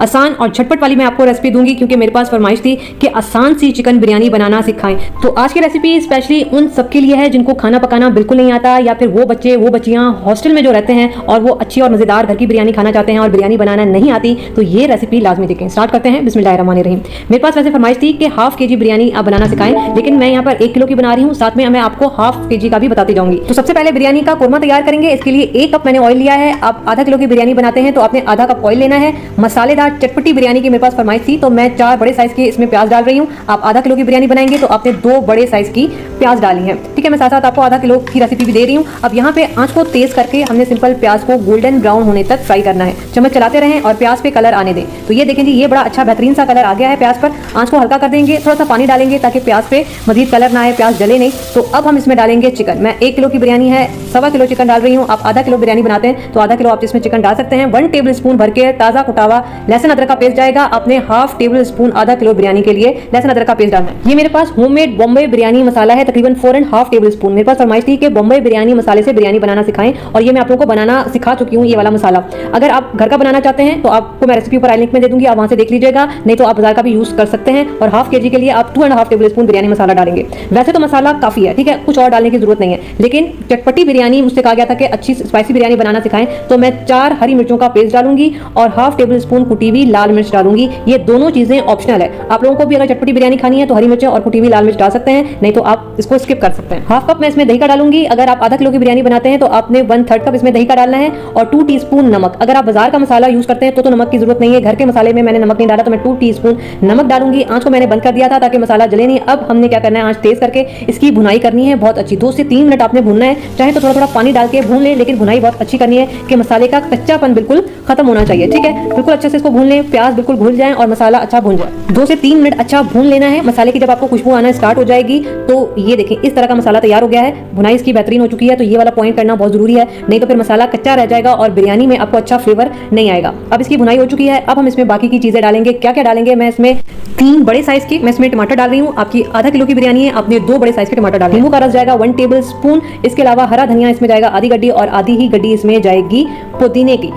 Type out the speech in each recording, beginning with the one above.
आसान और झटपट वाली मैं आपको रेसिपी दूंगी, क्योंकि मेरे पास फरमाइश थी कि आसान सी चिकन बिरयानी बनाना सिखाएं। तो आज की रेसिपी स्पेशली उन सबके लिए है जिनको खाना पकाना बिल्कुल नहीं आता, या फिर वो बच्चे वो बच्चियां हॉस्टल में जो रहते हैं और वो अच्छी और मजेदार घर की बिरयानी खाना चाहते हैं और बिरयानी बनाना नहीं आती, तो ये रेसिपी लाजमी देखें। स्टार्ट करते हैं। बिस्मिल्लाहिर्रहमानिर्रहीम। मेरे पास वैसे फरमाइश थी कि हाफ केजी बिरयानी आप बनाना सिखाएं, लेकिन मैं यहाँ पर 1 किलो की बना रही हूँ, साथ में मैं आपको हाफ केजी का भी बताती जाऊंगी। तो सबसे पहले बिरयानी का कोरमा तैयार करेंगे। इसके लिए 1 कप मैंने ऑयल लिया है। आप आधा किलो की बिरयानी बनाते हैं तो आपने आधा कप ऑयल लेना है। मसालेदार चटपटी बिरयानी की मेरे पास फरमाइश थी, तो मैं 4 बड़े साइज के इसमें प्याज डाल रही हूँ। आप आधा किलो की बिरयानी बनाएंगे तो आपने 2 बड़े साइज की प्याज डाली है। ठीक है, मैं साथ साथ आपको आधा किलो की रेसिपी भी दे रही हूँ। अब यहाँ पे आंच को तेज करके हमने सिंपल प्याज को गोल्डन ब्राउन होने तक फ्राई करना है। चम्मच चलाते रहें और प्याज पे कलर आने दें। तो ये देखें जी, ये बड़ा अच्छा बेहतरीन सा कलर आ गया है प्याज पर। आंच को हल्का कर देंगे, थोड़ा सा पानी डालेंगे ताकि प्याज पे मजीद कलर ना आए, प्याज जले नहीं। तो अब हम इसमें डालेंगे चिकन। मैं 1 किलो की बिरयानी है, 1.25 किलो चिकन डाल रही हूँ। आप आधा किलो बिरयानी बनाते हैं तो आधा किलो आप इसमें चिकन डाल सकते हैं। 1 टेबल स्पून भर के ताजा कुटावा लहसुन अदरक का पेस्ट जाएगा। आपने हाफ टेबल स्पून आधा किलो बिरयानी के लिए लहसुन अदरक का पेस्ट डालना है। ये मेरे पास होममेड बॉम्बे बिरयानी मसाला है, तकरीबन 4.5 टेबल स्पून। मेरे पास फरमाइश थी कि बॉम्बे बिरयानी मसाले से बिरयानी बनाना सिखाएं, और ये मैं आप लोगों को बनाना सिखा चुकी हूँ। ये वाला मसाला अगर आप घर का बनाना चाहते हैं तो आपको मैं रेसिपी पर आई लिंक में दे दूंगी, आप वहां से देख लीजिएगा। नहीं तो आप बाजार का भी यूज कर सकते हैं। और हाफ केजी के लिए आप 2.5 टेबल स्पून बिरयानी मसाला डालेंगे। वैसे तो मसाला काफी है, ठीक है, कुछ और डालने की जरूरत नहीं है, लेकिन चटपटी बिरयानी मुझसे कहा गया था कि अच्छी स्पाइसी बिरयानी बनाना सिखाएं, तो मैं 4 हरी मिर्चों का पेस्ट डालूंगी और हाफ टेबल स्पून कुटी हुई लाल मिर्च डालूंगी। ये दोनों चीजें ऑप्शनल है। आप लोगों को भी अगर चटपटी बिरयानी खानी है तो हरी मिर्चें और कुटी हुई लाल मिर्च डाल सकते हैं, नहीं तो आप इसको स्किप कर सकते हैं। हाफ कप मैं इसमें दही का डालूंगी। अगर आप आधा किलो की बिरयानी बनाते हैं तो आपने 1/3 कप इसमें दही का डालना है, और 2 टीस्पून नमक। अगर आप बाजार का मसाला यूज करते हैं तो नमक की जरूरत नहीं है। घर के मसाले में मैंने नमक नहीं डाला तो मैं 2 टीस्पून नमक डालूंगी। आंच को मैंने बंद कर दिया था ताकि मसाला जले नहीं। अब हमने क्या करना है, आंच तेज करके इसकी भुनाई करनी है बहुत अच्छी। 2 से 3 मिनट आपने भूनना है। चाहे तो थोड़ा थोड़ा पानी डाल के भून लें, लेकिन भुनाई बहुत अच्छी करनी है कि मसाले का कच्चापन बिल्कुल खत्म होना चाहिए। ठीक है, बिल्कुल अच्छे से इसको भून लें, प्याज बिल्कुल भून जाए और मसाला अच्छा भून जाए। 2 से 3 मिनट अच्छा भून लेना है। मसाले की जब आपको खुशबू आना स्टार्ट हो जाएगी तो ये देखें इस तरह का मसाला तैयार हो गया है, भुनाई इसकी बेहतरीन हो चुकी है। तो ये वाला पॉइंट करना बहुत जरूरी है, नहीं तो फिर मसाला कच्चा रह जाएगा और बिरयानी में आपको अच्छा फ्लेवर नहीं आएगा। अब इसकी भुनाई हो चुकी है। अब हम इसमें बाकी की चीजें डालेंगे। क्या क्या डालेंगे, मैं इसमें 3 बड़े साइज के मैं इसमें टमाटर डाल रही हूँ। आपकी आधा किलो की बिरयानी है, आपने 2 बड़े साइज के टमाटर डाले। नींबू का रस जाएगा 1 टेबल स्पून। इसके अलावा हरा धनिया इसमें जाएगा आधी गड्डी, और आधी ही गड्डी इसमें जाएगी पुदीने की।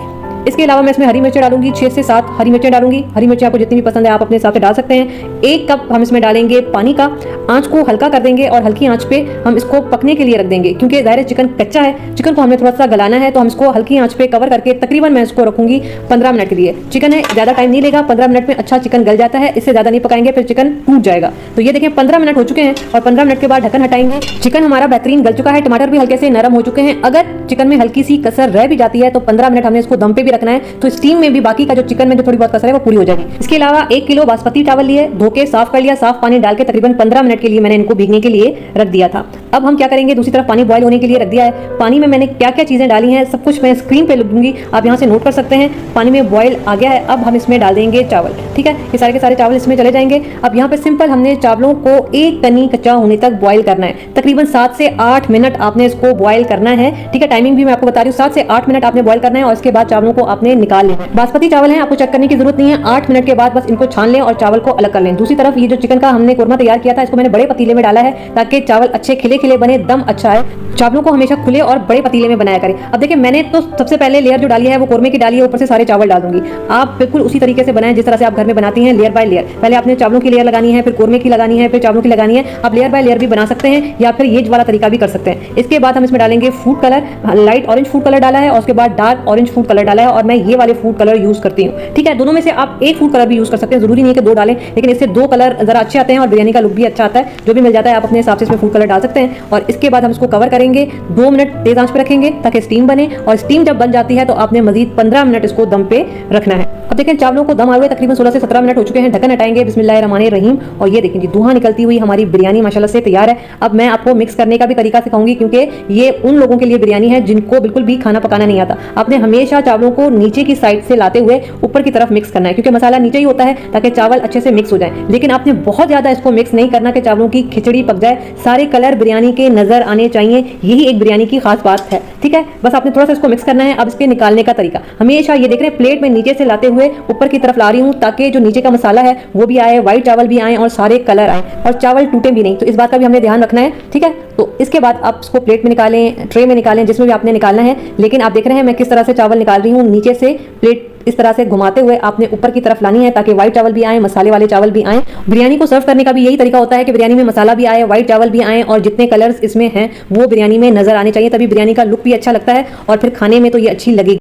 इसके अलावा मैं इसमें हरी मिर्चें डालूंगी, 6 से 7 हरी मिर्चें डालूंगी। हरी मिर्चें आपको जितनी भी पसंद है आप अपने हिसाब से डाल सकते हैं। 1 कप हम इसमें डालेंगे पानी का। आंच को हल्का कर देंगे और हल्की आंच पे हम इसको पकने के लिए रख देंगे, क्योंकि ज़ाहिर है चिकन कच्चा है, चिकन को हमने थोड़ा सा गलाना है। तो हम इसको हल्की आंच पे कवर करके तकरीबन मैं इसको रखूंगी 15 मिनट के लिए। चिकन है, ज़्यादा टाइम नहीं लेगा, 15 मिनट में अच्छा चिकन गल जाता है। इससे ज़्यादा नहीं पकाएंगे फिर चिकन टूट जाएगा। तो ये देखें 15 मिनट हो चुके हैं और 15 मिनट के बाद ढक्कन हटाएंगे। चिकन हमारा बेहतरीन गल चुका है, टमाटर भी हल्के से नरम हो चुके हैं। अगर चिकन में हल्की सी कसर रह भी जाती है तो 15 मिनट हमने इसको दम पे भी रखना है, तो स्टीम में भी बाकी का जो चिकन में जो थोड़ी बहुत कसर है वो पूरी हो जाएगी। इसके अलावा 1 किलो बासमती चावल लिए, धो के साफ कर लिया, साफ पानी डाल के तकरीबन 15 मिनट के लिए मैंने इनको भीगने के लिए रख दिया था। अब हम क्या करेंगे, दूसरी तरफ पानी बॉयल होने के लिए रख दिया है। पानी में मैंने क्या क्या चीजें डाली हैं सब कुछ मैं स्क्रीन पे लिख दूंगी, आप यहाँ से नोट कर सकते हैं। पानी में बॉयल आ गया है। अब हम इसमें डाल देंगे चावल। ठीक है, ये सारे के सारे चावल इसमें चले जाएंगे। अब यहाँ पे सिंपल हमने चावलों को 1 कनी कच्चा होने तक बॉयल करना है। तकरीबन 7 से 8 मिनट आपने इसको बॉयल करना है। ठीक है, टाइमिंग भी मैं आपको बता रही हूँ, 7 से 8 मिनट आपने बॉयल करना है और इसके बाद चावलों को आपने निकाल लेना है। बासमती चावल है, आपको चेक करने की जरूरत नहीं है। 8 मिनट के बाद बस इनको छान लें और चावल को अलग कर लें। दूसरी तरफ ये जो चिकन का हमने कोरमा तैयार किया था, इसको मैंने बड़े पतीले में डाला है ताकि चावल अच्छे खिले खिले बने, दम अच्छा है। चावलों को हमेशा खुले और बड़े पतीले में बनाया करें। अब देखिए मैंने तो सबसे पहले लेयर जो डाली है वो कोरमे की डाली है, ऊपर से सारे चावल डाल दूंगी। आप बिल्कुल उसी तरीके से बनाएं जिस तरह से आप घर में बनाती हैं, लेयर बाय लेयर। पहले आपने चावलों की लेयर लगानी है, फिर कोरमे की लगानी है, फिर चावलों की लगानी है। आप लेयर बाय लेयर भी बना सकते हैं या फिर ये वाला तरीका भी कर सकते हैं। इसके बाद हम इसमें डालेंगे food colour. Light orange food colour डाला है और उसके बाद डार्क ऑरेंज फूड कलर डाला है, और मैं ये वाले फूड कलर यूज करती हूँ। ठीक है, दोनों में से आप एक फूड कलर भी यूज कर सकते हैं, जरूरी नहीं है कि 2 डालें, लेकिन इससे 2 कलर जरा अच्छे आते हैं और बिरयानी का लुक भी अच्छा आता है। जो भी मिल जाता है आप अपने हिसाब से इसमें फूड कलर डाल सकते हैं। और इसके बाद हम इसको कवर करेंगे, 2 मिनट तेज आंच पे रखेंगे ताकि स्टीम बने, और स्टीम जब बन जाती है तो आपने मजीद 15 मिनट इसको दम पे रखना है। अब देखें चावलों को दम आए हुए तकरीबन 16 से 17 मिनट हो चुके हैं। ढक्कन हटाएंगे, बिस्मिल्लाहिर्रहमानिर्रहीम, और ये देखें जी धुआं निकलती हुई हमारी बिरयानी माशाल्लाह से तैयार है। अब मैं आपको मिक्स करने का भी तरीका सिखाऊंगी, क्योंकि ये उन लोगों के लिए बिरयानी है जिनको बिल्कुल भी खाना पकाना नहीं आता। आपने हमेशा चावलों को नीचे की साइड से लाते हुए ऊपर की तरफ मिक्स करना है, क्योंकि मसाला नीचे ही होता है ताकि चावल अच्छे से मिक्स हो जाए। लेकिन आपने बहुत ज्यादा इसको मिक्स नहीं करना कि चावलों की खिचड़ी पक जाए। सारे कलर बिरयानी के नजर आने चाहिए, यही एक बिरयानी की खास बात है। ठीक है, बस आपने थोड़ा सा इसको मिक्स करना है। अब इसके निकालने का तरीका हमेशा ये देख रहे हैं, प्लेट में नीचे से लाते हुए ऊपर की तरफ ला रही हूँ ताकि जो नीचे का मसाला है वो भी आए, व्हाइट चावल भी आए और सारे कलर आए और चावल टूटे भी नहीं। तो इस बात का भी हमने ध्यान रखना है। ठीक है, तो इसके बाद आप इसको प्लेट में निकालें, ट्रे में निकालें, जिसमें भी आपने निकालना है। लेकिन आप देख रहे हैं मैं किस तरह से चावल निकाल रही हूँ, नीचे से प्लेट इस तरह से घुमाते हुए आपने ऊपर की तरफ लानी है ताकि व्हाइट चावल भी आए, मसाले वाले चावल भी आए। बिरयानी को सर्व करने का भी यही तरीका होता है कि बिरयानी में मसाला भी आए, व्हाइट चावल भी आए और जितने कलर्स इसमें हैं वो बिरयानी में नजर आने चाहिए, तभी बिरयानी का लुक भी अच्छा लगता है और फिर खाने में तो ये अच्छी लगेगी।